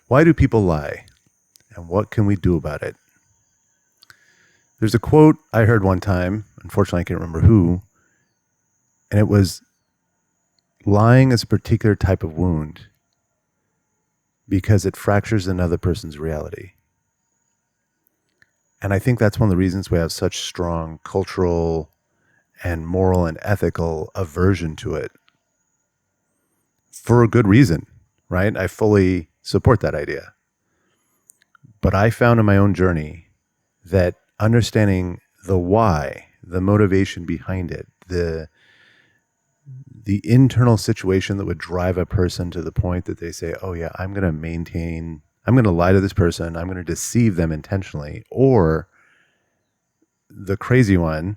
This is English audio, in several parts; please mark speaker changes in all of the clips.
Speaker 1: Why do people lie? And what can we do about it? There's a quote I heard one time, unfortunately I can't remember who, and it was, lying is a particular type of wound because it fractures another person's reality. And I think that's one of the reasons we have such strong cultural and moral and ethical aversion to it. For a good reason, right? I fully support that idea. But I found in my own journey that understanding the why, the motivation behind it, the internal situation that would drive a person to the point that they say, oh yeah, I'm going to lie to this person, I'm going to deceive them intentionally. Or the crazy one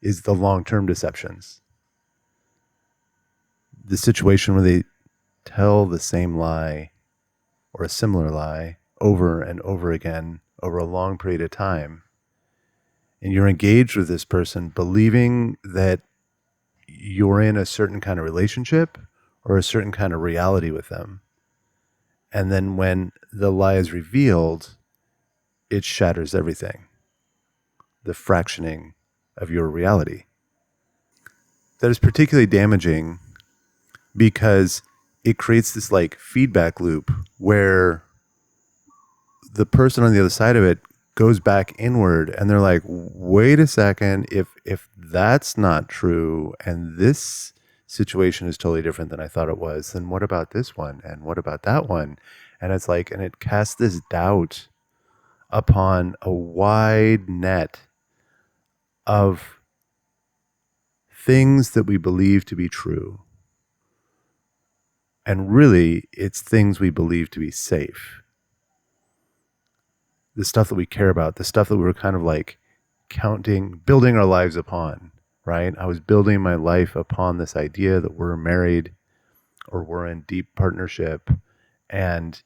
Speaker 1: is the long-term deceptions. The situation where they tell the same lie or a similar lie over and over again over a long period of time. And you're engaged with this person believing that you're in a certain kind of relationship or a certain kind of reality with them. And then when the lie is revealed, it shatters everything. The fractioning of your reality. That is particularly damaging because it creates this like feedback loop where the person on the other side of it goes back inward and they're like, wait a second, if that's not true and this situation is totally different than I thought it was, then what about this one? And what about that one? And it's like, and it casts this doubt upon a wide net of things that we believe to be true. And really, it's things we believe to be safe. The stuff that we care about, the stuff that we were kind of like building our lives upon, right? I was building my life upon this idea that we're married or we're in deep partnership and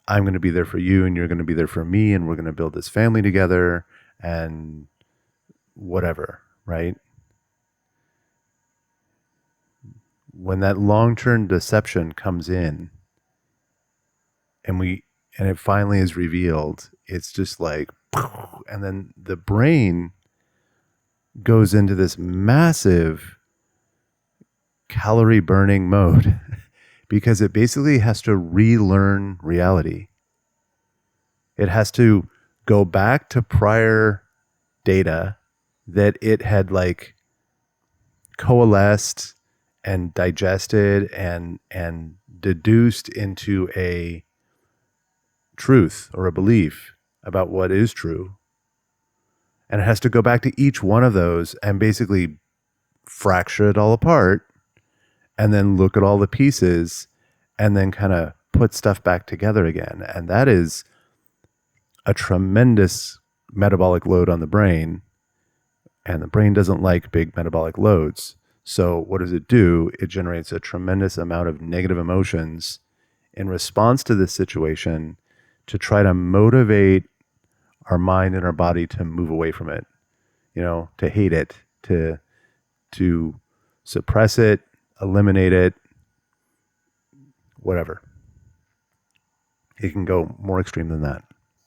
Speaker 1: I'm going to be there for you and you're going to be there for me and we're going to build this family together and whatever, right? When that long-term deception comes in and it finally is revealed, it's just like, and then the brain goes into this massive calorie burning mode because it basically has to relearn reality. It has to go back to prior data that it had like coalesced and digested and deduced into a truth or a belief about what is true. And it has to go back to each one of those and basically fracture it all apart and then look at all the pieces and then kind of put stuff back together again. And that is a tremendous metabolic load on the brain. And the brain doesn't like big metabolic loads. So what does it do? It generates a tremendous amount of negative emotions in response to this situation to try to motivate our mind and our body to move away from it, to hate it, to suppress it, eliminate it, whatever. It can go more extreme than that.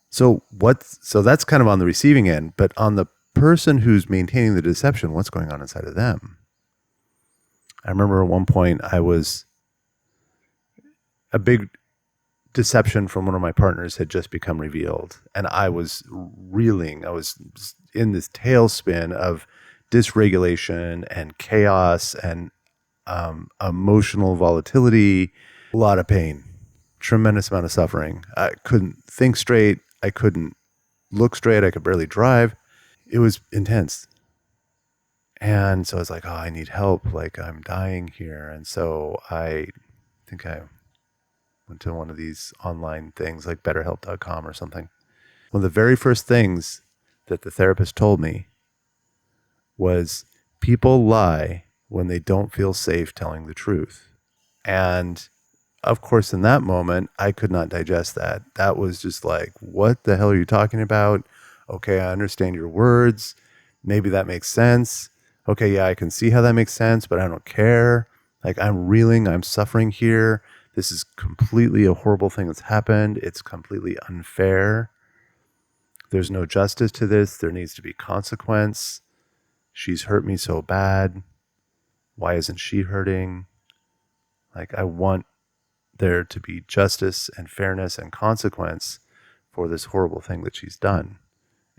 Speaker 1: So that's kind of on the receiving end, but on the person who's maintaining the deception, what's going on inside of them? I remember at one point a big deception from one of my partners had just become revealed. And I was reeling. I was in this tailspin of dysregulation and chaos and emotional volatility, a lot of pain, tremendous amount of suffering. I couldn't think straight. I couldn't look straight. I could barely drive. It was intense. And so I was like, oh, I need help. Like, I'm dying here. And so I think I went to one of these online things like betterhelp.com or something. One of the very first things that the therapist told me was people lie when they don't feel safe telling the truth. And of course, in that moment, I could not digest that. That was just like, what the hell are you talking about? Okay, I understand your words. Maybe that makes sense. Okay, yeah, I can see how that makes sense, but I don't care. Like, I'm reeling, I'm suffering here. This is completely a horrible thing that's happened. It's completely unfair. There's no justice to this. There needs to be consequence. She's hurt me so bad. Why isn't she hurting? Like, I want there to be justice and fairness and consequence for this horrible thing that she's done.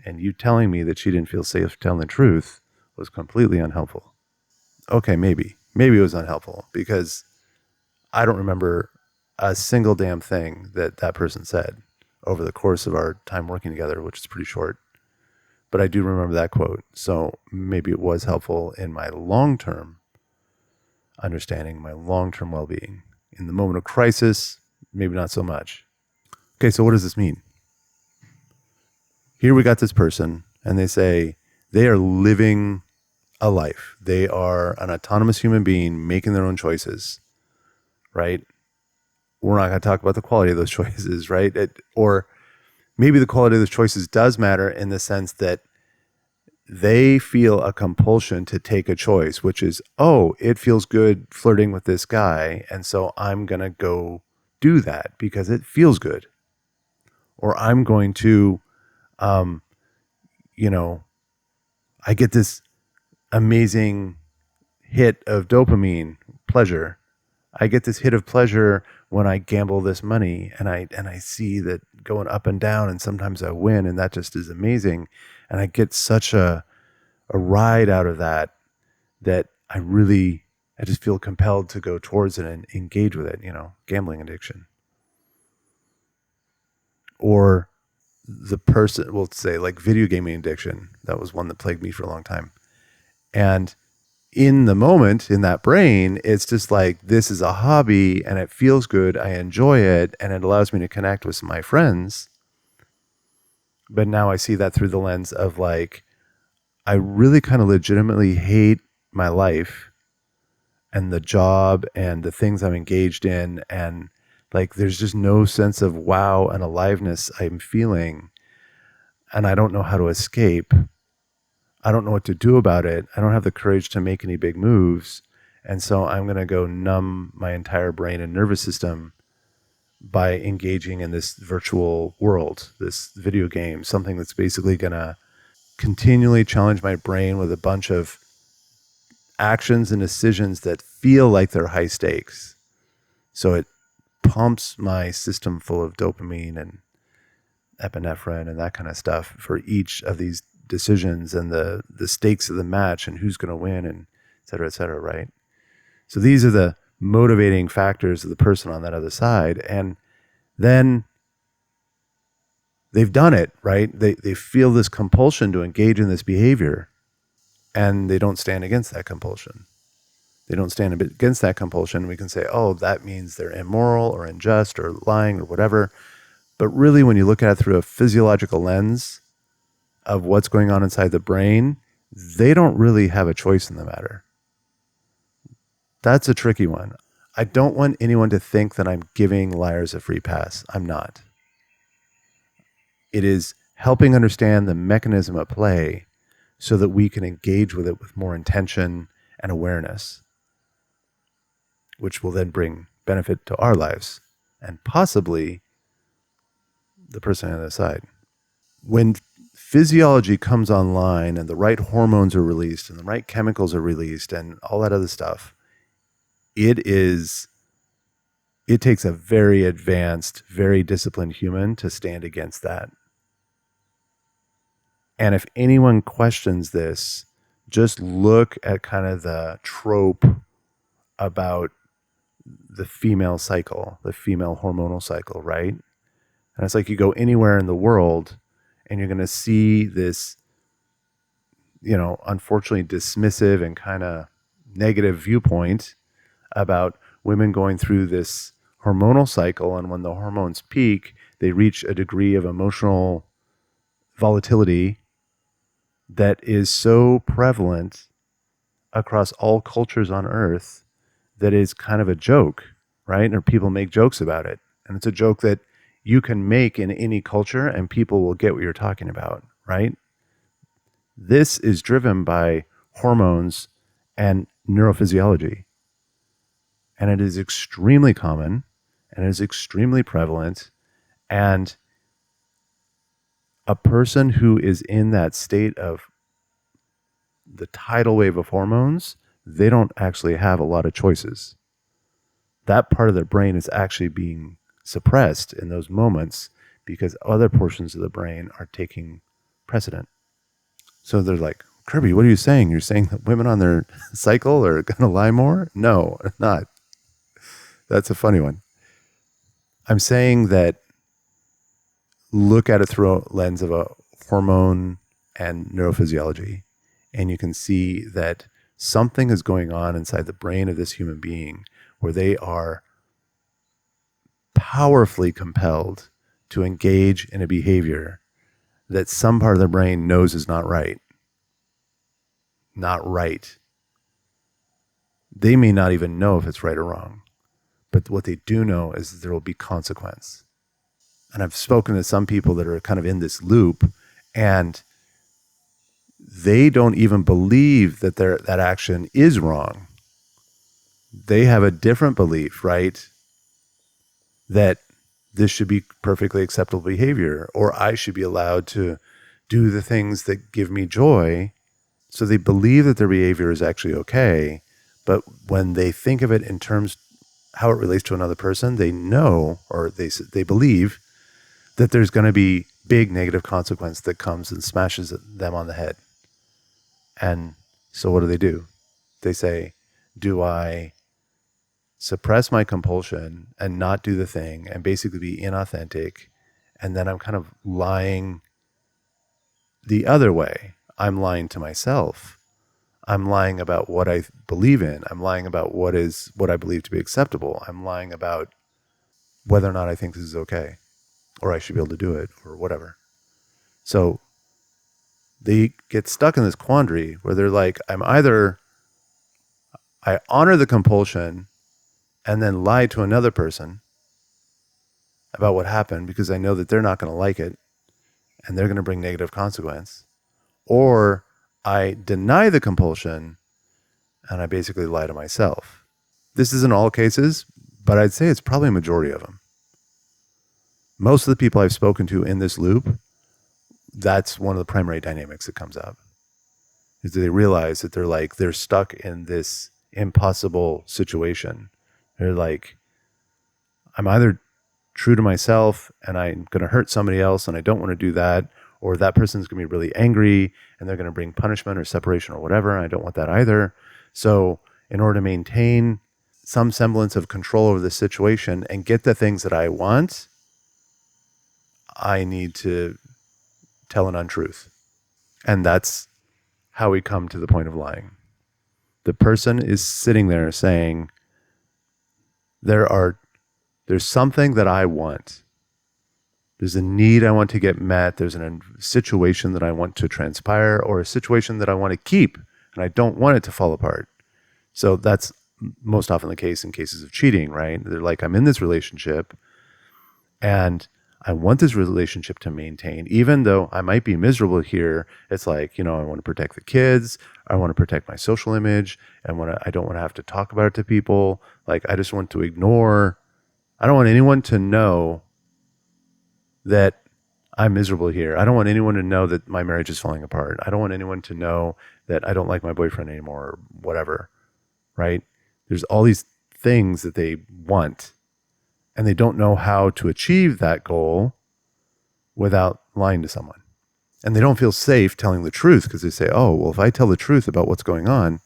Speaker 1: And you telling me that she didn't feel safe telling the truth was completely unhelpful. Okay, maybe. Maybe it was unhelpful because I don't remember a single damn thing that that person said over the course of our time working together, which is pretty short. But I do remember that quote. So maybe it was helpful in my long-term understanding, my long-term well-being. In the moment of crisis, maybe not so much. Okay, so what does this mean? Here we got this person, and they say they are living a life. They are an autonomous human being making their own choices, right? We're not going to talk about the quality of those choices, right? Or maybe the quality of those choices does matter in the sense that they feel a compulsion to take a choice, which is, oh, it feels good flirting with this guy, and so I'm going to go do that because it feels good. Or I'm going to, um, I get this amazing hit of dopamine pleasure. I get this hit of pleasure when I gamble this money and I see that going up and down, and sometimes I win, and that just is amazing. And I get such a ride out of that I just feel compelled to go towards it and engage with it, gambling addiction. Or the person will say like video gaming addiction. That was one that plagued me for a long time. And in the moment, in that brain, it's just like, this is a hobby and it feels good. I enjoy it and it allows me to connect with my friends. But now I see that through the lens of like, I really kind of legitimately hate my life and the job and the things I'm engaged in. And like, there's just no sense of wow and aliveness I'm feeling. And I don't know how to escape. I don't know what to do about it. I don't have the courage to make any big moves. And so I'm going to go numb my entire brain and nervous system by engaging in this virtual world, this video game, something that's basically going to continually challenge my brain with a bunch of actions and decisions that feel like they're high stakes. So it pumps my system full of dopamine and epinephrine and that kind of stuff for each of these decisions and the stakes of the match and who's going to win and et cetera, right? So these are the motivating factors of the person on that other side. And then they've done it, right? They feel this compulsion to engage in this behavior, and they don't stand against that compulsion. They don't stand against that compulsion. We can say, oh, that means they're immoral or unjust or lying or whatever. But really, when you look at it through a physiological lens of what's going on inside the brain, they don't really have a choice in the matter. That's a tricky one. I don't want anyone to think that I'm giving liars a free pass. I'm not. It is helping understand the mechanism at play so that we can engage with it with more intention and awareness, which will then bring benefit to our lives and possibly the person on the other side. When physiology comes online and the right hormones are released and the right chemicals are released and all that other stuff, it takes a very advanced, very disciplined human to stand against that. And if anyone questions this, just look at kind of the trope about the female cycle, the female hormonal cycle, right? And it's like you go anywhere in the world and you're going to see this, unfortunately dismissive and kind of negative viewpoint about women going through this hormonal cycle. And when the hormones peak, they reach a degree of emotional volatility that is so prevalent across all cultures on earth that is kind of a joke, right? Or people make jokes about it. And it's a joke that you can make in any culture and people will get what you're talking about, right? This is driven by hormones and neurophysiology. And it is extremely common and it is extremely prevalent. And a person who is in that state of the tidal wave of hormones, they don't actually have a lot of choices. That part of their brain is actually being suppressed in those moments because other portions of the brain are taking precedent. So they're like, Kirby, what are you saying? You're saying that women on their cycle are going to lie more? No, not. That's a funny one. I'm saying that look at it through a lens of a hormone and neurophysiology, and you can see that something is going on inside the brain of this human being where they are powerfully compelled to engage in a behavior that some part of their brain knows is not right. Not right. They may not even know if it's right or wrong, but what they do know is that there will be consequence. And I've spoken to some people that are kind of in this loop, and they don't even believe that that action is wrong. They have a different belief, right? That this should be perfectly acceptable behavior, or I should be allowed to do the things that give me joy. So they believe that their behavior is actually okay, but when they think of it in terms how it relates to another person, they know, or they believe that there's going to be big negative consequence that comes and smashes them on the head. And so what do? They say, do I suppress my compulsion and not do the thing and basically be inauthentic? And then I'm kind of lying the other way. I'm lying to myself. I'm lying about what I believe in. I'm lying about what I believe to be acceptable. I'm lying about whether or not I think this is okay, or I should be able to do it, or whatever. So they get stuck in this quandary where they're like, I honor the compulsion and then lie to another person about what happened because I know that they're not going to like it and they're going to bring negative consequence. Or I deny the compulsion and I basically lie to myself. This isn't all cases, but I'd say it's probably a majority of them. Most of the people I've spoken to in this loop, that's one of the primary dynamics that comes up. Is that they realize that they're stuck in this impossible situation. They're like, I'm either true to myself and I'm going to hurt somebody else and I don't want to do that, or that person's going to be really angry and they're going to bring punishment or separation or whatever, and I don't want that either. So in order to maintain some semblance of control over the situation and get the things that I want, I need to tell an untruth. And that's how we come to the point of lying. The person is sitting there saying, there's something that I want. There's a need I want to get met. There's a situation that I want to transpire, or a situation that I want to keep, and I don't want it to fall apart. So that's most often the case in cases of cheating, right? They're like, I'm in this relationship and I want this relationship to maintain, even though I might be miserable here. It's like, I want to protect the kids. I want to protect my social image. And I don't want to have to talk about it to people. Like, I just want to ignore. I don't want anyone to know that I'm miserable here. I don't want anyone to know that my marriage is falling apart. I don't want anyone to know that I don't like my boyfriend anymore or whatever, right? There's all these things that they want, and they don't know how to achieve that goal without lying to someone. And they don't feel safe telling the truth because they say, oh, well, if I tell the truth about what's going on,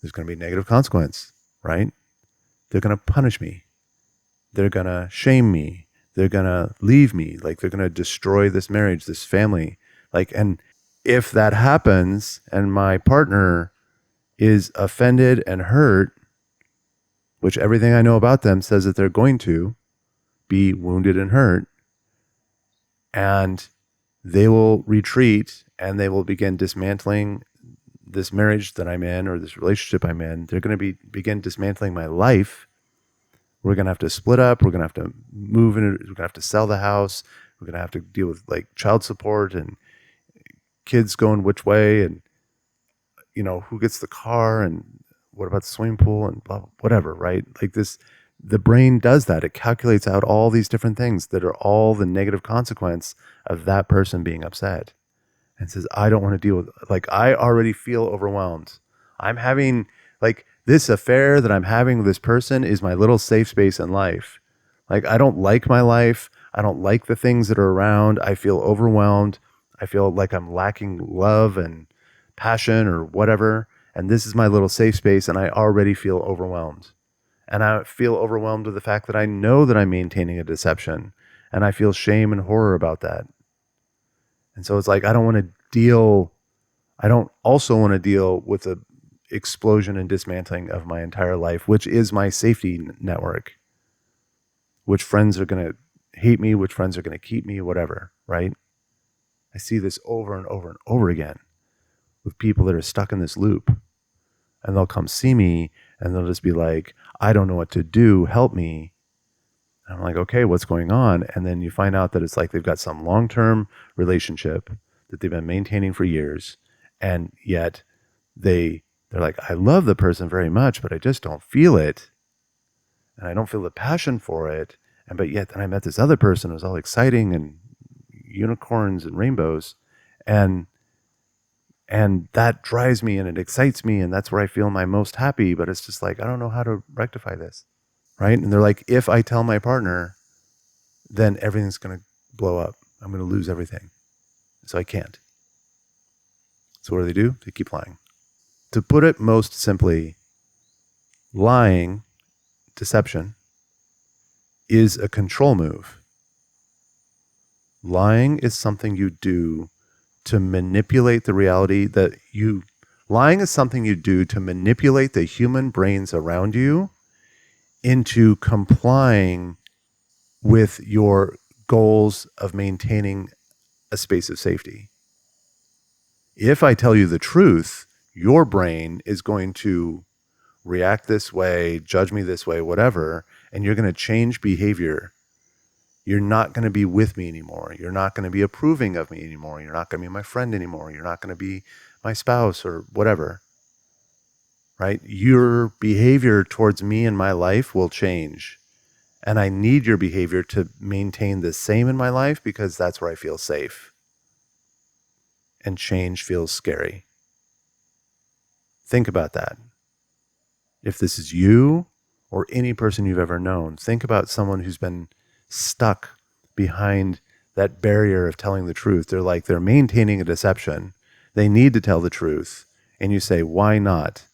Speaker 1: there's going to be a negative consequence, right? They're going to punish me. They're going to shame me. They're going to leave me. Like, they're going to destroy this marriage, this family. And if that happens and my partner is offended and hurt, which everything I know about them says that they're going to be wounded and hurt, and they will retreat and they will begin dismantling this marriage that I'm in or this relationship I'm in. They're going to begin dismantling my life. We're going to have to split up. We're going to have to move in. We're going to have to sell the house. We're going to have to deal with child support and kids going which way, and who gets the car and what about the swimming pool and blah, whatever, right? Like this, the brain does that. It calculates out all these different things that are all the negative consequence of that person being upset, and says, I don't want to deal with, like, I already feel overwhelmed. I'm having, like, this affair that I'm having with this person is my little safe space in life. Like, I don't like my life. I don't like the things that are around. I feel overwhelmed. I feel like I'm lacking love and passion or whatever. And this is my little safe space, and I already feel overwhelmed. And I feel overwhelmed with the fact that I know that I'm maintaining a deception, and I feel shame and horror about that. And so it's like, I don't also want to deal with the explosion and dismantling of my entire life, which is my safety network. Which friends are going to hate me, which friends are going to keep me, whatever, right? I see this over and over and over again with people that are stuck in this loop. And they'll come see me and they'll just be like, I don't know what to do, help me. I'm like, okay, what's going on? And then you find out that it's like they've got some long-term relationship that they've been maintaining for years, and yet they're like, I love the person very much, but I just don't feel it, and I don't feel the passion for it. But yet then I met this other person who was all exciting and unicorns and rainbows, and that drives me and it excites me, and that's where I feel my most happy. But it's just like, I don't know how to rectify this. Right? And they're like, if I tell my partner, then everything's going to blow up. I'm going to lose everything. So I can't. So what do? They keep lying. To put it most simply, lying, deception, is a control move. Lying is something you do to manipulate the reality lying is something you do to manipulate the human brains around you into complying with your goals of maintaining a space of safety. If I tell you the truth, your brain is going to react this way, judge me this way, whatever, and you're going to change behavior. You're not going to be with me anymore. You're not going to be approving of me anymore. You're not going to be my friend anymore. You're not going to be my spouse or whatever. Right? Your behavior towards me and my life will change. And I need your behavior to maintain the same in my life, because that's where I feel safe. And change feels scary. Think about that. If this is you or any person you've ever known, think about someone who's been stuck behind that barrier of telling the truth. They're maintaining a deception. They need to tell the truth. And you say, why not?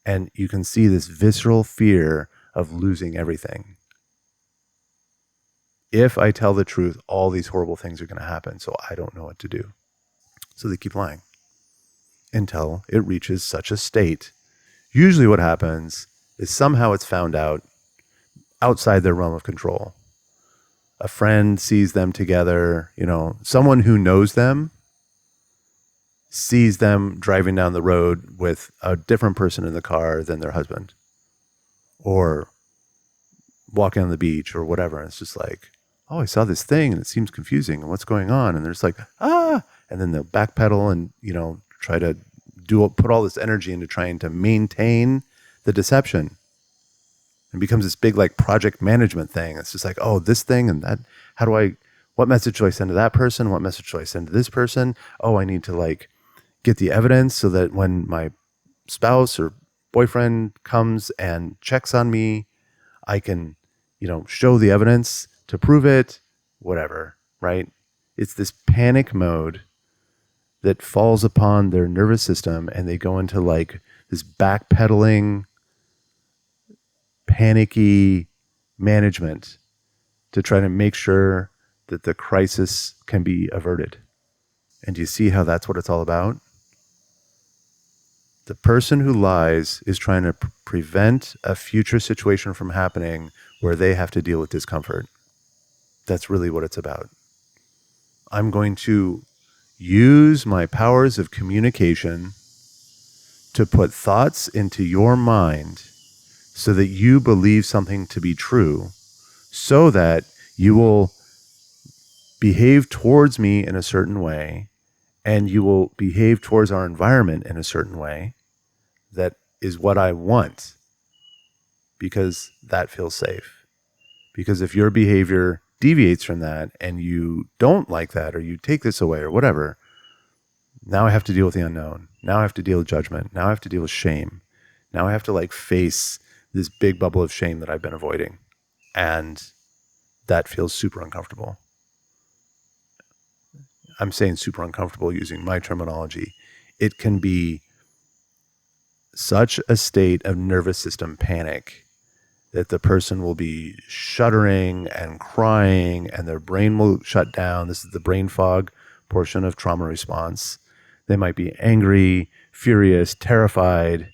Speaker 1: And you can see this visceral fear of losing everything. If I tell the truth, all these horrible things are going to happen, so I don't know what to do. So they keep lying until it reaches such a state. Usually what happens is somehow it's found out outside their realm of control. A friend sees them together, someone who knows them sees them driving down the road with a different person in the car than their husband, or walking on the beach or whatever. And it's just like, oh, I saw this thing and it seems confusing, and what's going on? And they're just like, and then they'll backpedal and, try to put all this energy into trying to maintain the deception. It becomes this big, like, project management thing. It's just like, oh, this thing and that, what message do I send to that person? What message do I send to this person? Oh, I need to get the evidence so that when my spouse or boyfriend comes and checks on me, I can, show the evidence to prove it, whatever, right? It's this panic mode that falls upon their nervous system, and they go into this backpedaling, panicky management to try to make sure that the crisis can be averted. And do you see how that's what it's all about? The person who lies is trying to prevent a future situation from happening where they have to deal with discomfort. That's really what it's about. I'm going to use my powers of communication to put thoughts into your mind so that you believe something to be true, so that you will behave towards me in a certain way, and you will behave towards our environment in a certain way that is what I want. Because that feels safe. Because if your behavior deviates from that and you don't like that, or you take this away or whatever, now I have to deal with the unknown. Now I have to deal with judgment. Now I have to deal with shame. Now I have to like face this big bubble of shame that I've been avoiding. And that feels super uncomfortable. I'm saying super uncomfortable using my terminology. It can be such a state of nervous system panic that the person will be shuddering and crying and their brain will shut down. This is the brain fog portion of trauma response. They might be angry, furious, terrified.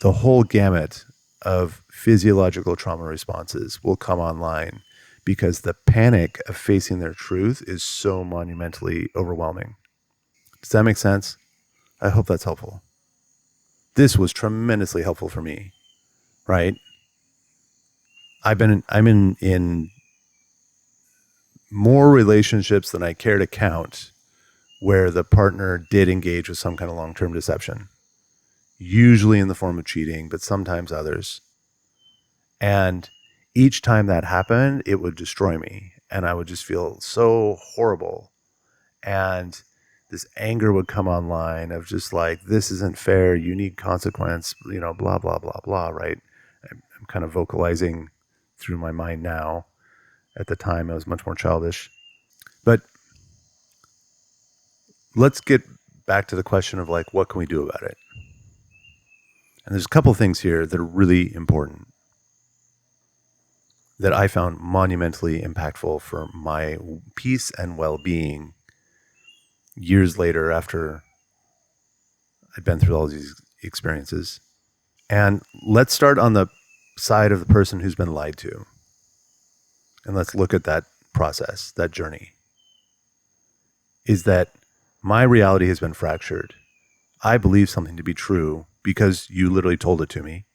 Speaker 1: The whole gamut of physiological trauma responses will come online because the panic of facing their truth is so monumentally overwhelming. Does that make sense? I hope that's helpful. This was tremendously helpful for me, right? I'm in more relationships than I care to count where the partner did engage with some kind of long-term deception, usually in the form of cheating, but sometimes others. And each time that happened, it would destroy me. And I would just feel so horrible. And this anger would come online of just like, this isn't fair. You need consequence, blah, blah, blah, blah, right? I'm kind of vocalizing through my mind now. At the time, I was much more childish. But let's get back to the question of like, what can we do about it? And there's a couple of things here that are really important that I found monumentally impactful for my peace and well-being years later after I'd been through all these experiences. And let's start on the side of the person who's been lied to. And let's look at that process, that journey. Is that my reality has been fractured. I believe something to be true because you literally told it to me.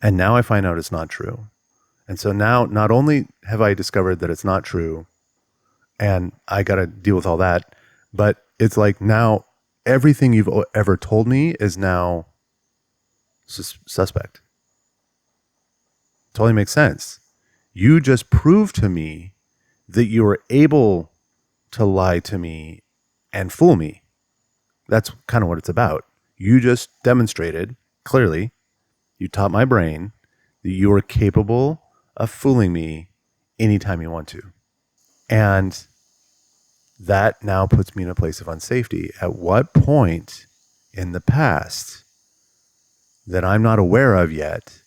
Speaker 1: And now I find out it's not true. And so now not only have I discovered that it's not true and I got to deal with all that, but it's like now everything you've ever told me is now suspect. Totally makes sense. You just proved to me that you were able to lie to me and fool me. That's kind of what it's about. You just demonstrated clearly, you taught my brain that you are capable of fooling me anytime you want to. And that now puts me in a place of unsafety. At what point in the past that I'm not aware of yet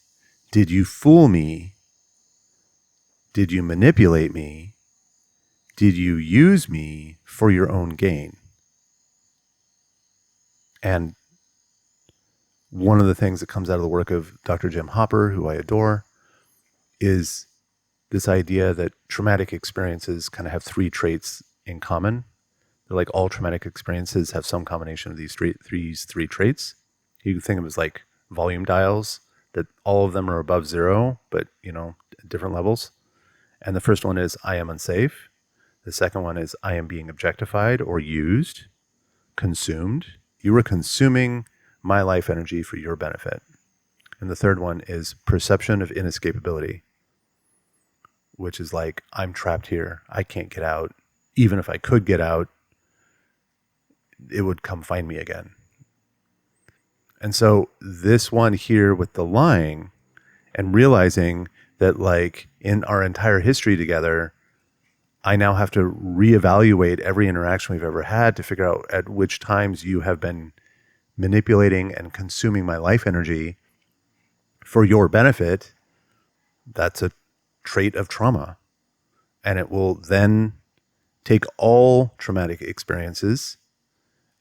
Speaker 1: did you fool me? Did you manipulate me? Did you use me for your own gain? And one of the things that comes out of the work of Dr. Jim Hopper, who I adore, is this idea that traumatic experiences kind of have three traits in common. They're like all traumatic experiences have some combination of these three traits. You can think of them as like volume dials, that all of them are above zero, but at different levels. And the first one is I am unsafe. The second one is I am being objectified or used, consumed. You are consuming my life energy for your benefit. And the third one is perception of inescapability, which is like, I'm trapped here. I can't get out. Even if I could get out, it would come find me again. And so this one here with the lying and realizing that like in our entire history together, I now have to reevaluate every interaction we've ever had to figure out at which times you have been manipulating and consuming my life energy for your benefit. That's a trait of trauma. And it will then take all traumatic experiences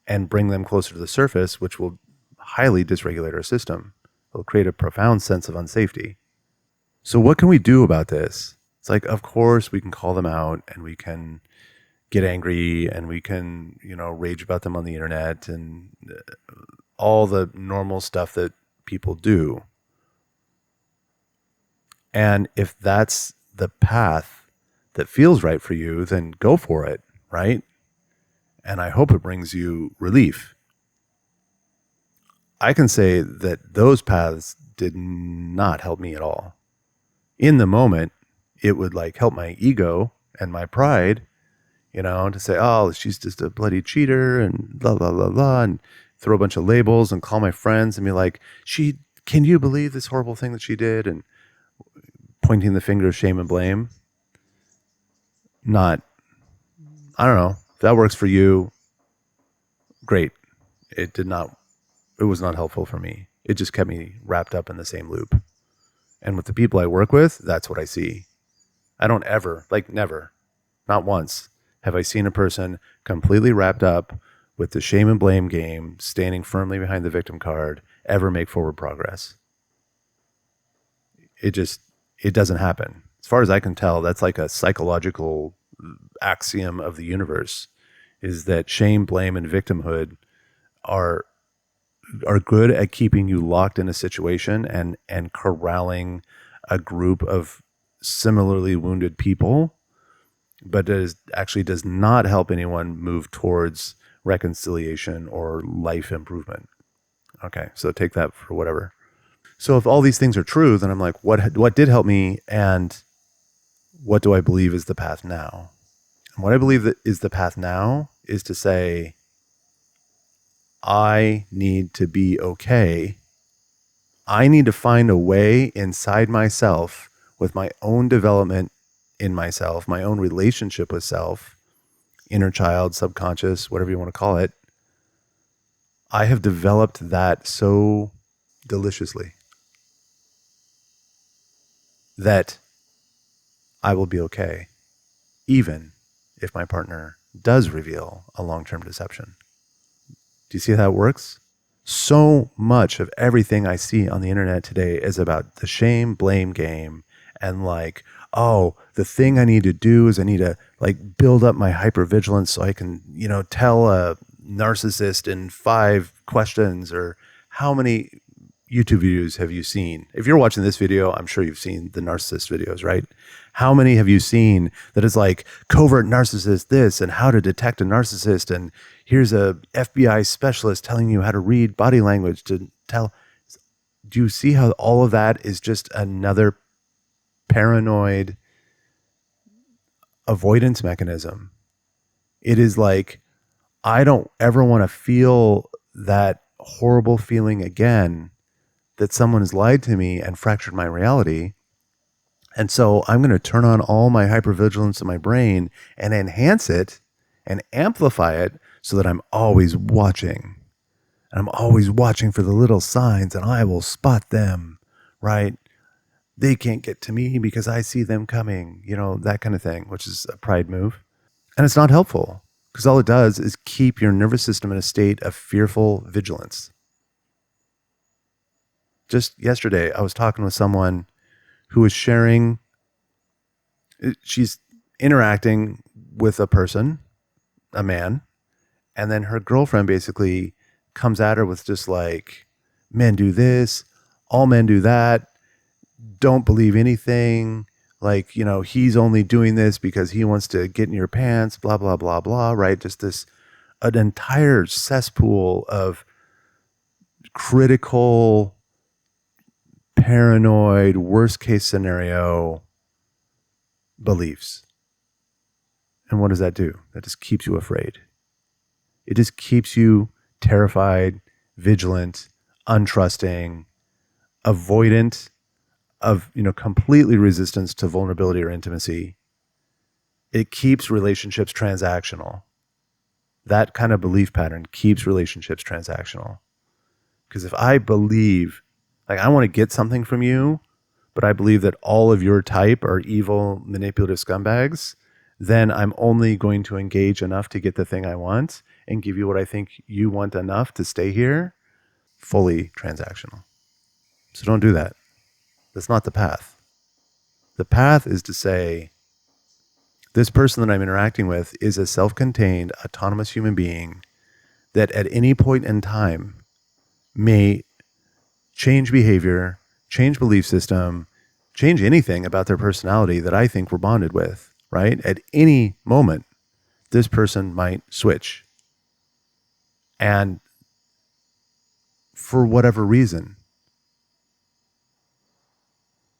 Speaker 1: and bring them closer to the surface, which will highly dysregulate our system. It'll create a profound sense of unsafety. So what can we do about this? It's like, of course, we can call them out and we can get angry and we can, rage about them on the internet and all the normal stuff that people do. And if that's the path that feels right for you, then go for it, right? And I hope it brings you relief. I can say that those paths did not help me at all. In the moment, it would like help my ego and my pride, to say, oh, she's just a bloody cheater and blah, blah, blah, blah, and throw a bunch of labels and call my friends and be like, can you believe this horrible thing that she did? And pointing the finger of shame and blame. Not, I don't know. If that works for you, great. It was not helpful for me. It just kept me wrapped up in the same loop. And with the people I work with, that's what I see. I don't ever, never, not once, have I seen a person completely wrapped up with the shame and blame game, standing firmly behind the victim card, ever make forward progress. It doesn't happen. As far as I can tell, that's like a psychological axiom of the universe, is that shame, blame, and victimhood are good at keeping you locked in a situation and corralling a group of similarly wounded people, but actually does not help anyone move towards reconciliation or life improvement. Okay, so take that for whatever. So if all these things are true, then I'm like, what did help me, and what do I believe is the path now? And what I believe that is the path now is to say, I need to be okay. I need to find a way inside myself with my own development in myself, my own relationship with self, inner child, subconscious, whatever you want to call it. I have developed that so deliciously that I will be okay, even if my partner does reveal a long-term deception. Do you see how it works? So much of everything I see on the internet today is about the shame, blame game. And like, oh, the thing I need to do is I need to like build up my hypervigilance so I can, tell a narcissist in 5 questions. Or how many YouTube videos have you seen? If you're watching this video, I'm sure you've seen the narcissist videos, right? How many have you seen that is like covert narcissist this and how to detect a narcissist, and here's a FBI specialist telling you how to read body language to tell. Do you see how all of that is just another paranoid avoidance mechanism? It is like, I don't ever want to feel that horrible feeling again that someone has lied to me and fractured my reality. And so I'm going to turn on all my hypervigilance in my brain and enhance it and amplify it so that I'm always watching. And I'm always watching for the little signs, and I will spot them, right? They can't get to me because I see them coming, that kind of thing, which is a pride move. And it's not helpful, because all it does is keep your nervous system in a state of fearful vigilance. Just yesterday, I was talking with someone who was sharing, she's interacting with a person, a man, and then her girlfriend basically comes at her with just like, men do this, all men do that, don't believe anything, like, he's only doing this because he wants to get in your pants, blah, blah, blah, blah, right? Just an entire cesspool of critical, paranoid, worst case scenario beliefs. And what does that do? That just keeps you afraid. It just keeps you terrified, vigilant, untrusting, avoidant of, completely resistance to vulnerability or intimacy. It keeps relationships transactional. That kind of belief pattern keeps relationships transactional. Because if I believe, like, I want to get something from you, but I believe that all of your type are evil, manipulative scumbags, then I'm only going to engage enough to get the thing I want and give you what I think you want enough to stay here. Fully transactional. So don't do that. That's not the path. The path is to say, this person that I'm interacting with is a self-contained, autonomous human being that at any point in time may change behavior, change belief system, change anything about their personality that I think we're bonded with, right? At any moment, this person might switch. And for whatever reason,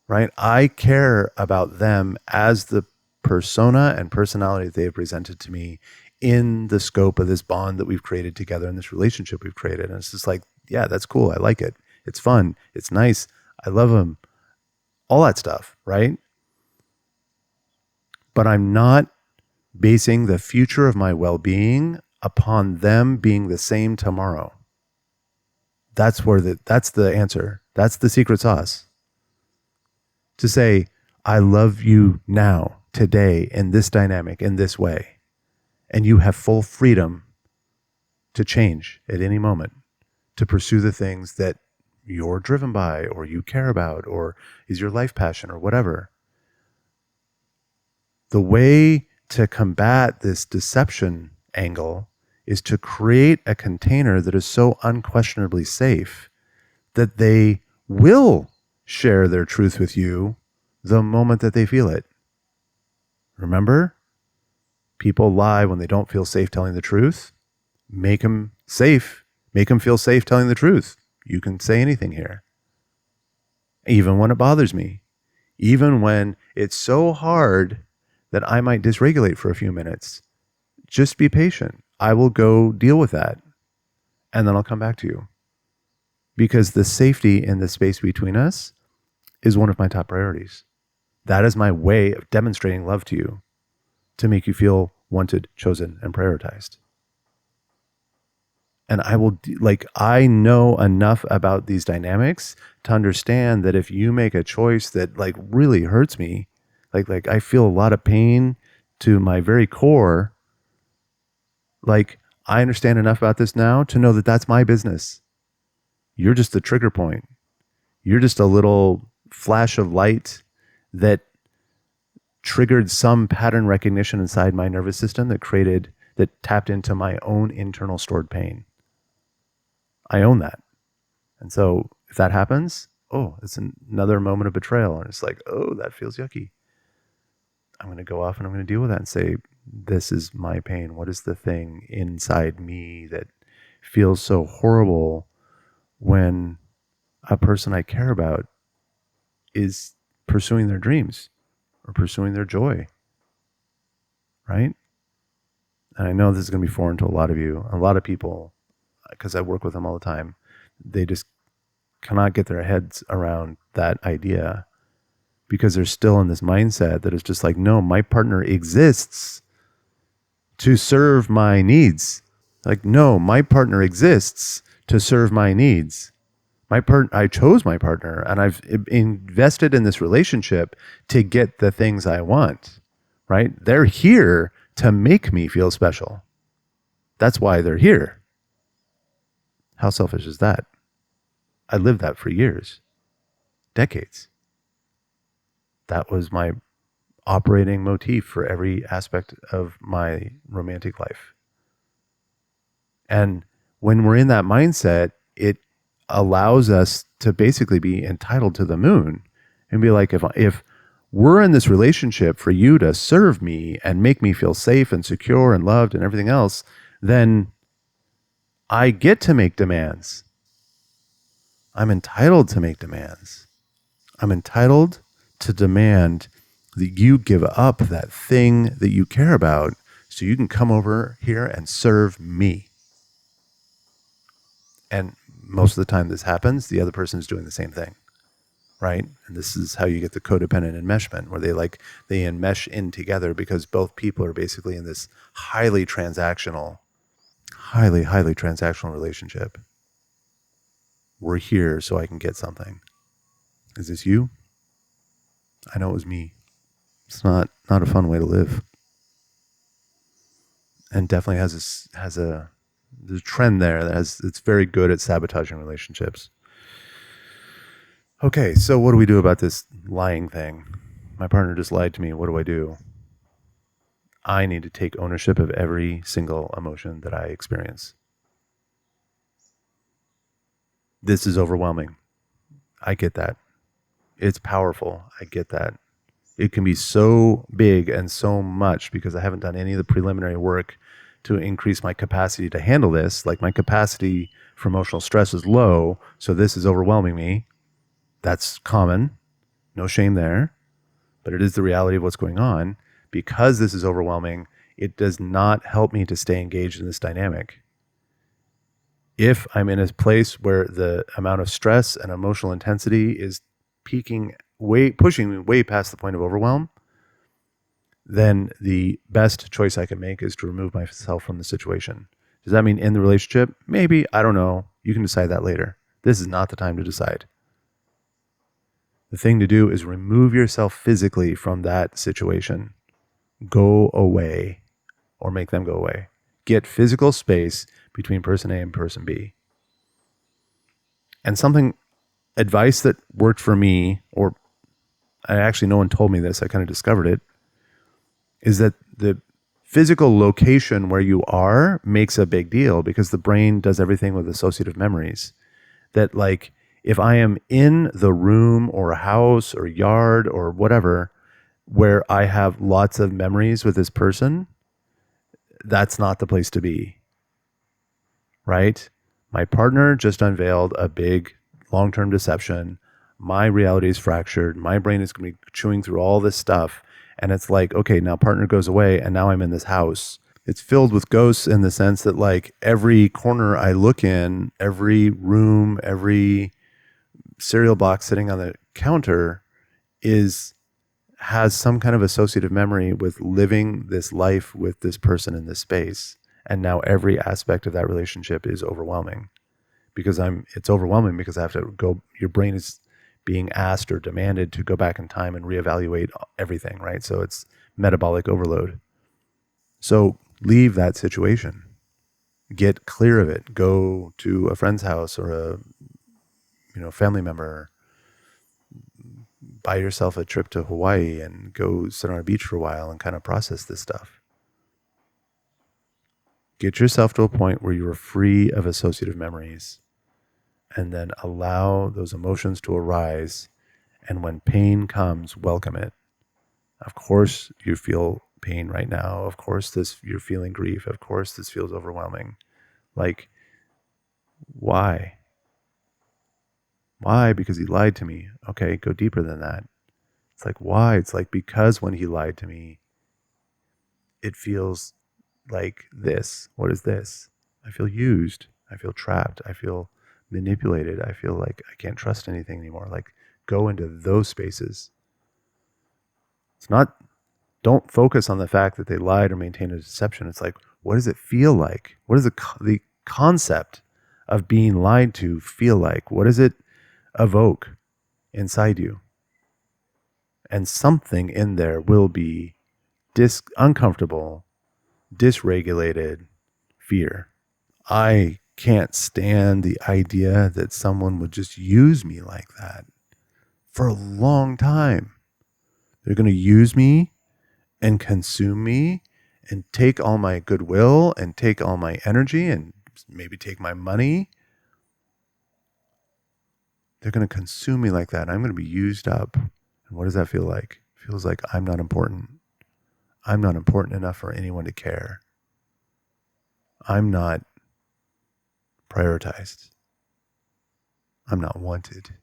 Speaker 1: right? I care about them as the persona and personality they have presented to me in the scope of this bond that we've created together and this relationship we've created. And it's just like, yeah, that's cool. I like it. It's fun. It's nice. I love them. All that stuff, right? But I'm not basing the future of my well-being upon them being the same tomorrow. That's the answer. That's the secret sauce. To say, I love you now, today, in this dynamic, in this way. And you have full freedom to change at any moment, to pursue the things that you're driven by or you care about or is your life passion or whatever. The way to combat this deception angle is to create a container that is so unquestionably safe that they will share their truth with you the moment that they feel it. Remember? People lie when they don't feel safe telling the truth. Make them safe. Make them feel safe telling the truth. You can say anything here. Even when it bothers me. Even when it's so hard that I might dysregulate for a few minutes. Just be patient. I will go deal with that. And then I'll come back to you. Because the safety in the space between us is one of my top priorities. That is my way of demonstrating love to you, to make you feel wanted, chosen, and prioritized. And I know enough about these dynamics to understand that if you make a choice that really hurts me, like I feel a lot of pain to my very core, I understand enough about this now to know that that's my business. You're just the trigger point. You're just a little flash of light that triggered some pattern recognition inside my nervous system that tapped into my own internal stored pain. I own that. And so if that happens, it's another moment of betrayal. And it's like, that feels yucky. I'm going to go off and I'm going to deal with that and say, this is my pain. What is the thing inside me that feels so horrible when a person I care about is pursuing their dreams or pursuing their joy, right? And I know this is going to be foreign to a lot of you. A lot of people, because I work with them all the time, they just cannot get their heads around that idea because they're still in this mindset that is just like, no, my partner exists to serve my needs. Like, no, my partner exists to serve my needs. I chose my partner and I've invested in this relationship to get the things I want, right? They're here to make me feel special. That's why they're here. How selfish is that? I lived that for years, decades. That was my operating motif for every aspect of my romantic life. And when we're in that mindset, it allows us to basically be entitled to the moon and be like, if we're in this relationship for you to serve me and make me feel safe and secure and loved and everything else, then I get to make demands. I'm entitled to make demands. I'm entitled to demand that you give up that thing that you care about so you can come over here and serve me. And most of the time this happens, the other person is doing the same thing, right? And this is how you get the codependent enmeshment, where they enmesh in together because both people are basically in this highly transactional relationship. We're here so I can get something. Is this you? I know it was me. It's not a fun way to live. And definitely has a there's a trend there it's very good at sabotaging relationships. Okay, so what do we do about this lying thing? My partner just lied to me. What do I do? I need to take ownership of every single emotion that I experience. This is overwhelming. I get that. It's powerful. I get that. It can be so big and so much because I haven't done any of the preliminary work to increase my capacity to handle this. Like, my capacity for emotional stress is low, so this is overwhelming me. That's common. No shame there, but it is the reality of what's going on. Because this is overwhelming, it does not help me to stay engaged in this dynamic. If I'm in a place where the amount of stress and emotional intensity is pushing me way past the point of overwhelm, then the best choice I can make is to remove myself from the situation. Does that mean end the relationship? Maybe. I don't know. You can decide that later. This is not the time to decide. The thing to do is remove yourself physically from that situation. Go away or make them go away. Get physical space between person A and person B. And advice that worked for me, or no one told me this, I kind of discovered it, is that the physical location where you are makes a big deal because the brain does everything with associative memories. That like, if I am in the room or a house or yard or whatever, where I have lots of memories with this person, that's not the place to be, right? My partner just unveiled a big long-term deception. My reality is fractured. My brain is going to be chewing through all this stuff. And it's like, okay, now partner goes away and now I'm in this house. It's filled with ghosts in the sense that like every corner I look in, every room, every cereal box sitting on the counter has some kind of associative memory with living this life with this person in this space. And now every aspect of that relationship is overwhelming it's overwhelming because I have to go, your brain is being asked or demanded to go back in time and reevaluate everything, right? So it's metabolic overload. So leave that situation, get clear of it, go to a friend's house or a family member, buy yourself a trip to Hawaii and go sit on a beach for a while and kind of process this stuff. Get yourself to a point where you're free of associative memories and then allow those emotions to arise. And when pain comes, welcome it. Of course, you feel pain right now. Of course, you're feeling grief. Of course, this feels overwhelming. Like, why? Why? Because he lied to me. Okay, go deeper than that. It's like, why? It's like, because when he lied to me, it feels like this. What is this? I feel used. I feel trapped. I feel manipulated. I feel like I can't trust anything anymore. Like, go into those spaces. Don't focus on the fact that they lied or maintained a deception. It's like, what does it feel like? What does the concept of being lied to feel like? What does it evoke inside you? And something in there will be uncomfortable, dysregulated fear. I can't stand the idea that someone would just use me like that for a long time. They're going to use me and consume me and take all my goodwill and take all my energy and maybe take my money. They're going to consume me like that. And I'm going to be used up. And what does that feel like? It feels like I'm not important. I'm not important enough for anyone to care. I'm not prioritized. I'm not wanted.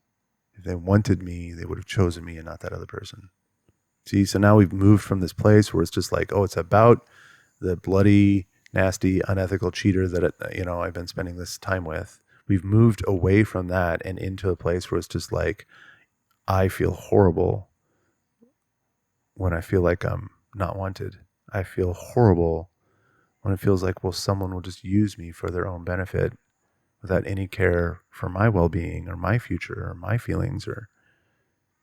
Speaker 1: If they wanted me, they would have chosen me and not that other person. See, so now we've moved from this place where it's just like, oh, it's about the bloody, nasty, unethical cheater that I've been spending this time with. We've moved away from that and into a place where it's just like, I feel horrible when I feel like I'm not wanted. I feel horrible when it feels like, well, someone will just use me for their own benefit without any care for my well-being or my future or my feelings or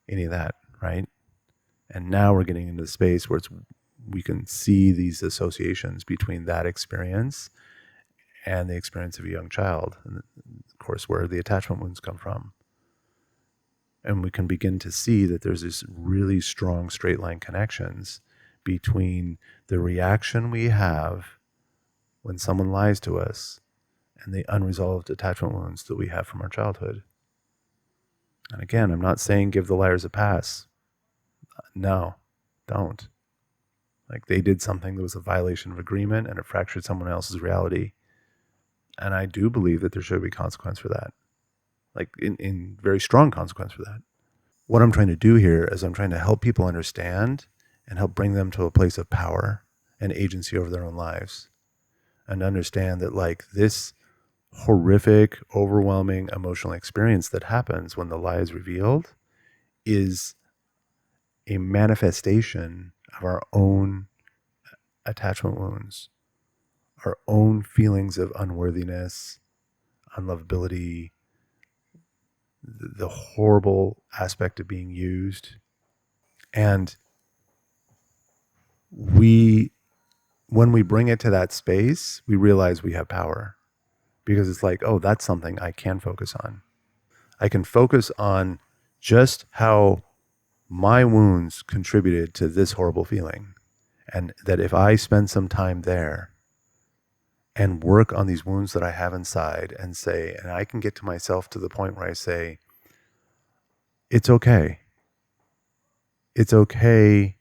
Speaker 1: any of that, right? And now we're getting into the space where we can see these associations between that experience and the experience of a young child, and of course where the attachment wounds come from. And we can begin to see that there's this really strong straight line connections between the reaction we have when someone lies to us and the unresolved attachment wounds that we have from our childhood. And again, I'm not saying give the liars a pass. No, don't. Like, they did something that was a violation of agreement and it fractured someone else's reality. And I do believe that there should be consequence for that. Like in very strong consequence for that. what I'm trying to do here is I'm trying to help people understand and help bring them to a place of power and agency over their own lives, and understand that like this horrific, overwhelming emotional experience that happens when the lie is revealed is a manifestation of our own attachment wounds, our own feelings of unworthiness, unlovability, the horrible aspect of being used. And when we bring it to that space, we realize we have power, because it's like, oh, that's something I can focus on. I can focus on just how my wounds contributed to this horrible feeling. And that if I spend some time there and work on these wounds that I have inside and say, and I can get to myself to the point where I say, it's okay. It's okay.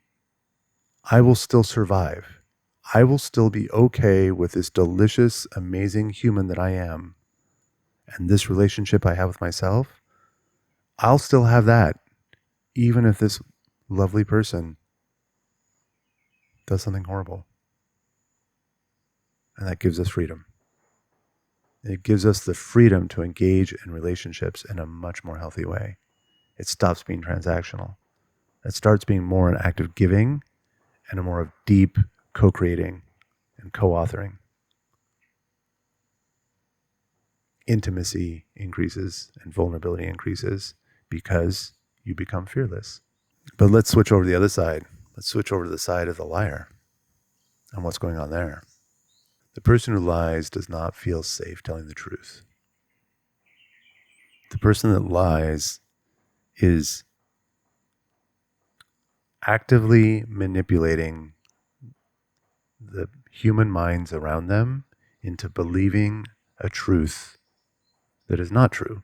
Speaker 1: I will still survive. I will still be okay with this delicious, amazing human that I am. And this relationship I have with myself, I'll still have that, even if this lovely person does something horrible. And that gives us freedom. It gives us the freedom to engage in relationships in a much more healthy way. It stops being transactional. It starts being more an act of giving and a more of deep co-creating and co-authoring. Intimacy increases and vulnerability increases because you become fearless. But let's switch over to the other side. Let's switch over to the side of the liar and what's going on there. The person who lies does not feel safe telling the truth. The person that lies is actively manipulating the human minds around them into believing a truth that is not true.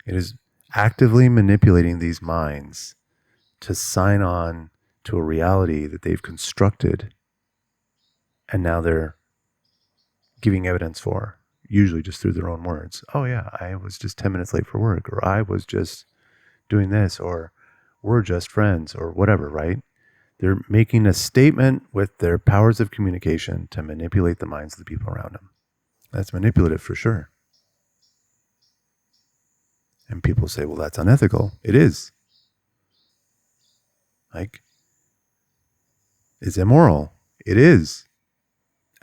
Speaker 1: It is actively manipulating these minds to sign on to a reality that they've constructed, and now they're giving evidence for, usually just through their own words. Oh yeah, I was just 10 minutes late for work, or I was just doing this, or we're just friends, or whatever, right? They're making a statement with their powers of communication to manipulate the minds of the people around them. That's manipulative for sure. And people say, well, that's unethical. It is. Like, it's immoral. It is.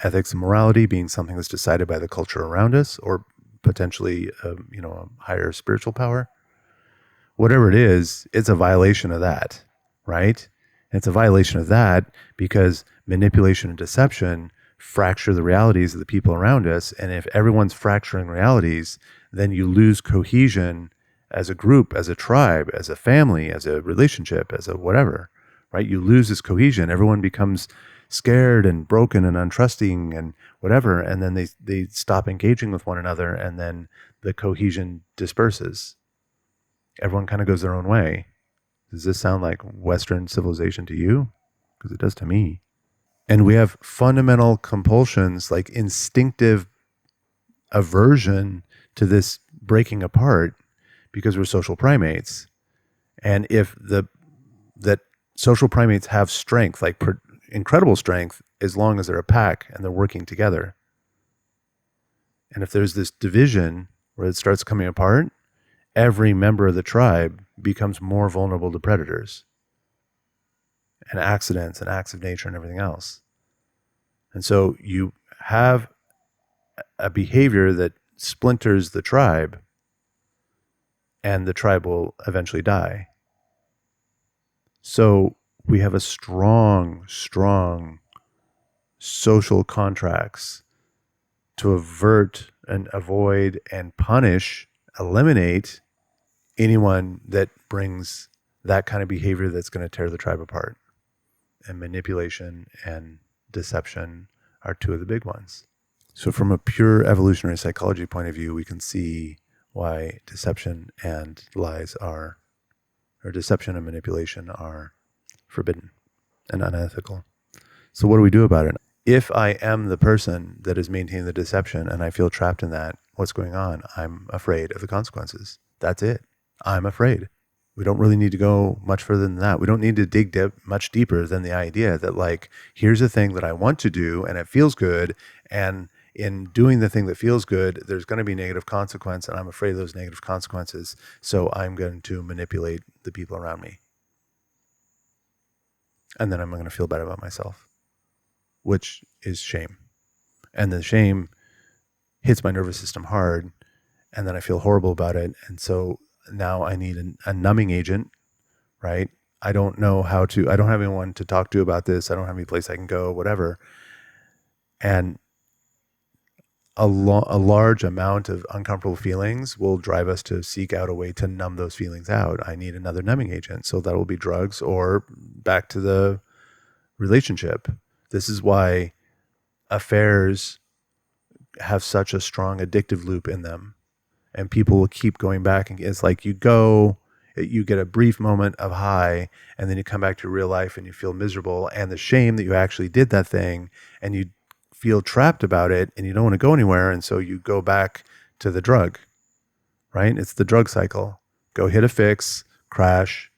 Speaker 1: Ethics and morality being something that's decided by the culture around us, or potentially, a higher spiritual power. Whatever it is, it's a violation of that, right? And it's a violation of that because manipulation and deception fracture the realities of the people around us. And if everyone's fracturing realities, then you lose cohesion as a group, as a tribe, as a family, as a relationship, as a whatever, right? You lose this cohesion. Everyone becomes scared and broken and untrusting and whatever. And then they stop engaging with one another, and then the cohesion disperses. Everyone kind of goes their own way. Does this sound like Western civilization to you? Because it does to me. And we have fundamental compulsions, like instinctive aversion to this breaking apart, because we're social primates. And if that social primates have strength, like incredible strength, as long as they're a pack and they're working together. And if there's this division where it starts coming apart, every member of the tribe becomes more vulnerable to predators and accidents and acts of nature and everything else. And so you have a behavior that splinters the tribe, and the tribe will eventually die. So we have a strong social contracts to avert and avoid and punish, eliminate anyone that brings that kind of behavior that's going to tear the tribe apart. And manipulation and deception are two of the big ones. So from a pure evolutionary psychology point of view, we can see why deception and lies are, or deception and manipulation are forbidden and unethical. So what do we do about it? If I am the person that is maintaining the deception and I feel trapped in that, what's going on? I'm afraid of the consequences. That's it. I'm afraid. We don't really need to go much further than that. We don't need to dig much deeper than the idea that, like, here's a thing that I want to do and it feels good. And in doing the thing that feels good, there's going to be negative consequence. And I'm afraid of those negative consequences. So I'm going to manipulate the people around me. And then I'm going to feel bad about myself, which is shame. And the shame hits my nervous system hard. And then I feel horrible about it. And so now I need a numbing agent, right? I don't have anyone to talk to about this. I don't have any place I can go, whatever. And a large amount of uncomfortable feelings will drive us to seek out a way to numb those feelings out. I need another numbing agent. So that will be drugs or back to the relationship. This is why affairs have such a strong addictive loop in them. And people will keep going back, and it's like you get a brief moment of high, and then you come back to real life and you feel miserable, and the shame that you actually did that thing, and you feel trapped about it, and you don't want to go anywhere, and so you go back to the drug, right? It's the drug cycle. Go hit a fix, crash,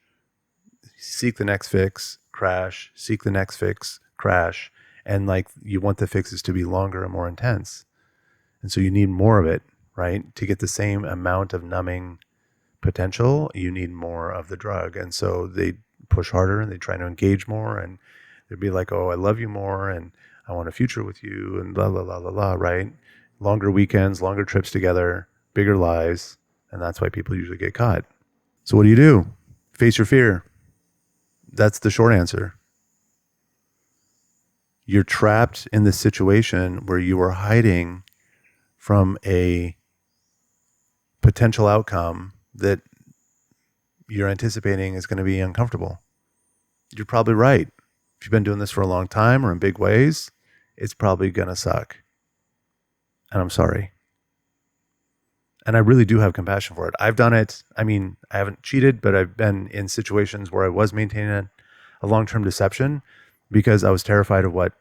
Speaker 1: seek the next fix, crash, seek the next fix, crash, and like you want the fixes to be longer and more intense, and so you need more of it. Right? To get the same amount of numbing potential, you need more of the drug. And so they push harder and they try to engage more, and they'd be like, oh, I love you more and I want a future with you and blah, blah, blah, blah, blah, right? Longer weekends, longer trips together, bigger lies. And that's why people usually get caught. So what do? Face your fear. That's the short answer. You're trapped in this situation where you are hiding from a potential outcome that you're anticipating is going to be uncomfortable. You're probably right. If you've been doing this for a long time or in big ways, it's probably going to suck. And I'm sorry. And I really do have compassion for it. I've done it. I mean, I haven't cheated, but I've been in situations where I was maintaining a long-term deception because I was terrified of what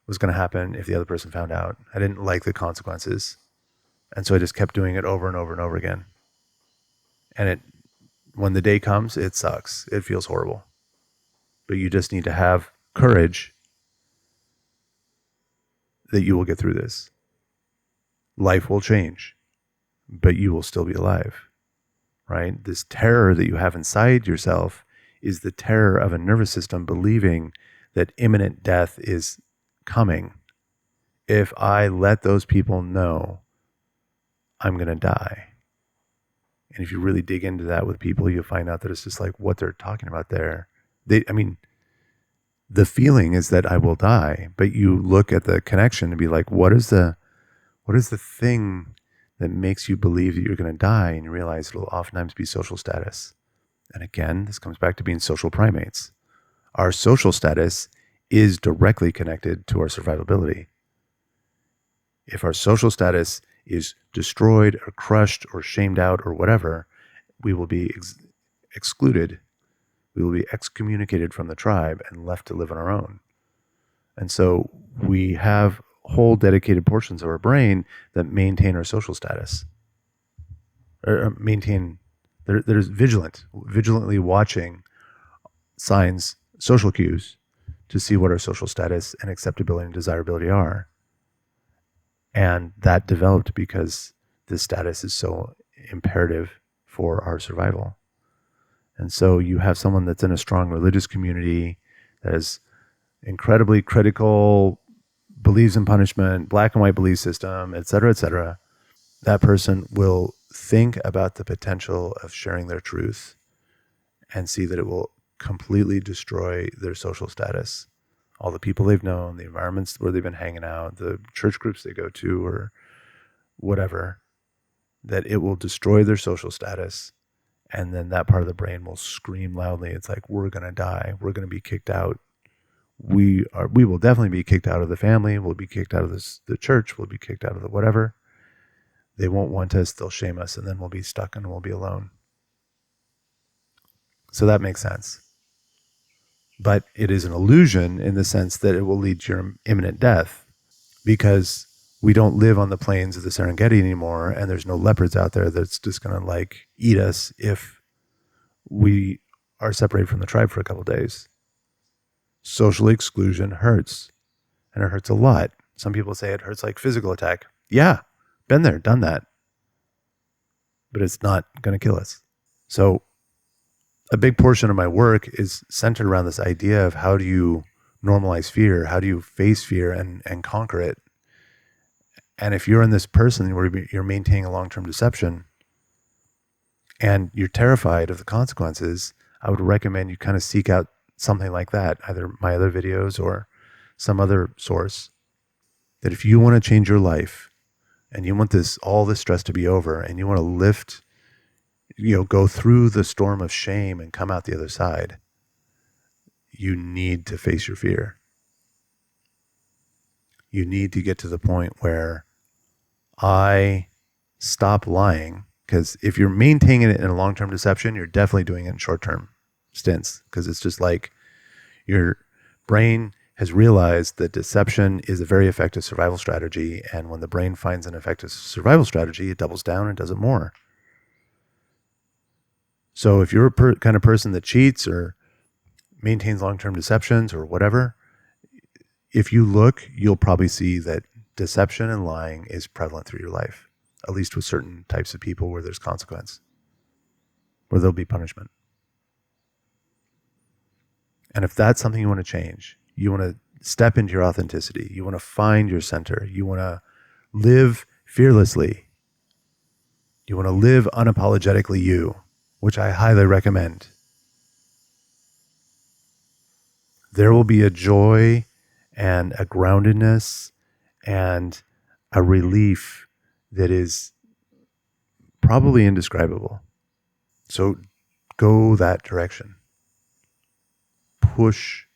Speaker 1: was going to happen if the other person found out. I didn't like the consequences. And so I just kept doing it over and over and over again. And when the day comes, it sucks. It feels horrible. But you just need to have courage that you will get through this. Life will change, but you will still be alive, right? This terror that you have inside yourself is the terror of a nervous system believing that imminent death is coming. If I let those people know, I'm going to die. And if you really dig into that with people, you'll find out that it's just like what they're talking about there. The feeling is that I will die, but you look at the connection and be like, what is the thing that makes you believe that you're going to die? And you realize it'll oftentimes be social status. And again, this comes back to being social primates. Our social status is directly connected to our survivability. If our social status is destroyed or crushed or shamed out or whatever, we will be excluded. We will be excommunicated from the tribe and left to live on our own. And so we have whole dedicated portions of our brain that maintain our social status. Or maintain, there's vigilantly watching signs, social cues, to see what our social status and acceptability and desirability are. And that developed because this status is so imperative for our survival. And so you have someone that's in a strong religious community that is incredibly critical, believes in punishment, black and white belief system, et cetera, et cetera. That person will think about the potential of sharing their truth and see that it will completely destroy their social status. All the people they've known, the environments where they've been hanging out, the church groups they go to or whatever, that it will destroy their social status. And then that part of the brain will scream loudly. It's like, we're going to die. We're going to be kicked out. We will definitely be kicked out of the family. We'll be kicked out of the church. We'll be kicked out of the whatever. They won't want us. They'll shame us. And then we'll be stuck and we'll be alone. So that makes sense. But it is an illusion in the sense that it will lead to your imminent death, because we don't live on the plains of the Serengeti anymore, and there's no leopards out there that's just going to like eat us if we are separated from the tribe for a couple of days. Social exclusion hurts, and it hurts a lot. Some people say it hurts like physical attack. Yeah, been there, done that. But it's not going to kill us. So a big portion of my work is centered around this idea of how do you normalize fear? How do you face fear and conquer it? And if you're in this person where you're maintaining a long-term deception and you're terrified of the consequences, I would recommend you kind of seek out something like that, either my other videos or some other source, that if you want to change your life and you want all this stress to be over and you want to lift, go through the storm of shame and come out the other side, you need to face your fear. You need to get to the point where I stop lying, because if you're maintaining it in a long-term deception, you're definitely doing it in short-term stints, because it's just like your brain has realized that deception is a very effective survival strategy, and when the brain finds an effective survival strategy, it doubles down and does it more. So if you're a kind of person that cheats or maintains long-term deceptions or whatever, if you look, you'll probably see that deception and lying is prevalent through your life, at least with certain types of people where there's consequence, where there'll be punishment. And if that's something you want to change, you want to step into your authenticity, you want to find your center, you want to live fearlessly, you want to live unapologetically you, which I highly recommend, there will be a joy and a groundedness and a relief that is probably indescribable. So go that direction. Push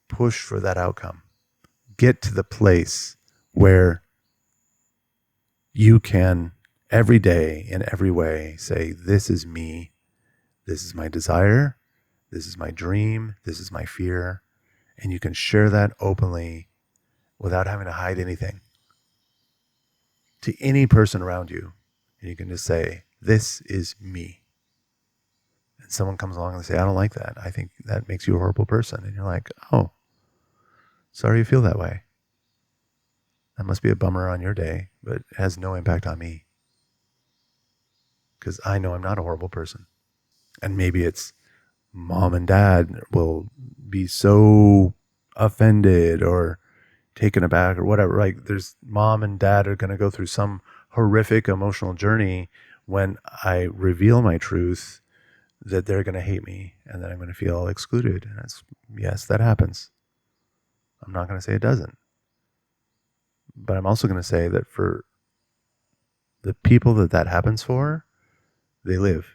Speaker 1: for that outcome. Get to the place where you can every day in every way say, this is me, this is my desire, this is my dream, this is my fear, and you can share that openly without having to hide anything to any person around you. And you can just say, this is me. And someone comes along and they say, I don't like that. I think that makes you a horrible person. And you're like, oh, sorry you feel that way. That must be a bummer on your day, but it has no impact on me, because I know I'm not a horrible person. And maybe it's mom and dad will be so offended or taken aback or whatever. Like there's mom and dad are going to go through some horrific emotional journey when I reveal my truth, that they're going to hate me and that I'm going to feel excluded. And yes, that happens. I'm not going to say it doesn't. But I'm also going to say that for the people that happens for, they live.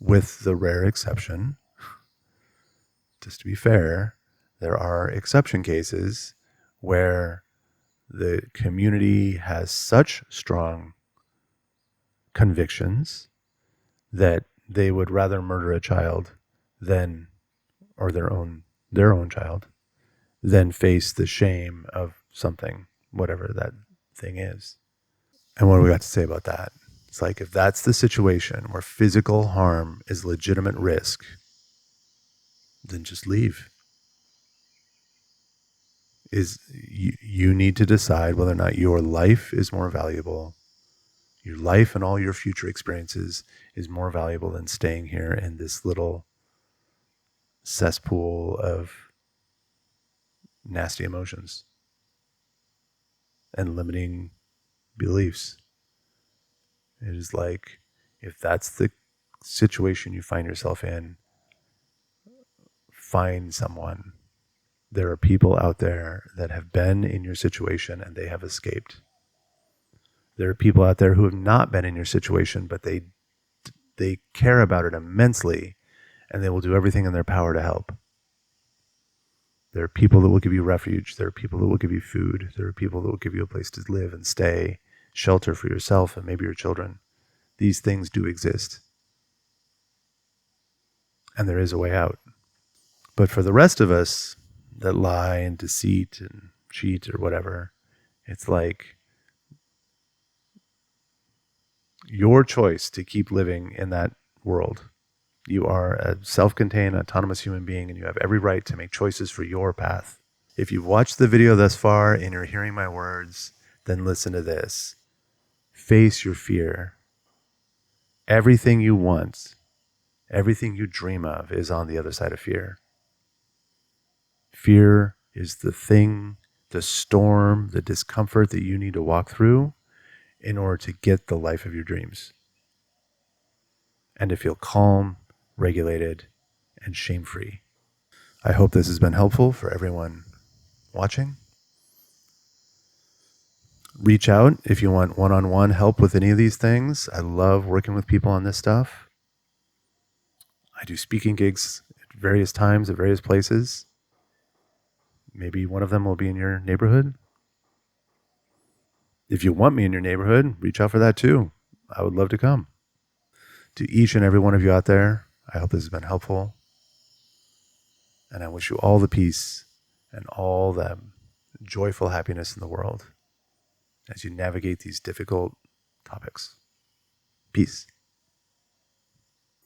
Speaker 1: With the rare exception, just to be fair, there are exception cases where the community has such strong convictions that they would rather murder a child than, or their own child, than face the shame of something, whatever that thing is. And what do we got to say about that? It's like, if that's the situation where physical harm is legitimate risk, then just leave. You need to decide whether or not your life is more valuable. Your life and all your future experiences is more valuable than staying here in this little cesspool of nasty emotions and limiting beliefs. It is like, if that's the situation you find yourself in, find someone. There are people out there that have been in your situation and they have escaped. There are people out there who have not been in your situation, but they care about it immensely and they will do everything in their power to help. There are people that will give you refuge. There are people that will give you food. There are people that will give you a place to live and stay, shelter for yourself and maybe your children. These things do exist. And there is a way out. But for the rest of us that lie and deceit and cheat or whatever, It's like your choice to keep living in that world. You are a self-contained, autonomous human being, and you have every right to make choices for your path. If you've watched the video thus far and you're hearing my words, then listen to this. Face your fear. Everything you want, everything you dream of is on the other side of fear. Fear is the thing, the storm, the discomfort that you need to walk through in order to get the life of your dreams and to feel calm, regulated, and shame-free. I hope this has been helpful for everyone watching. Reach out if you want one-on-one help with any of these things. I love working with people on this stuff. I do speaking gigs at various times at various places. Maybe one of them will be in your neighborhood. If you want me in your neighborhood, reach out for that too. I would love to come. To each and every one of you out there, I hope this has been helpful. And I wish you all the peace and all the joyful happiness in the world as you navigate these difficult topics. Peace.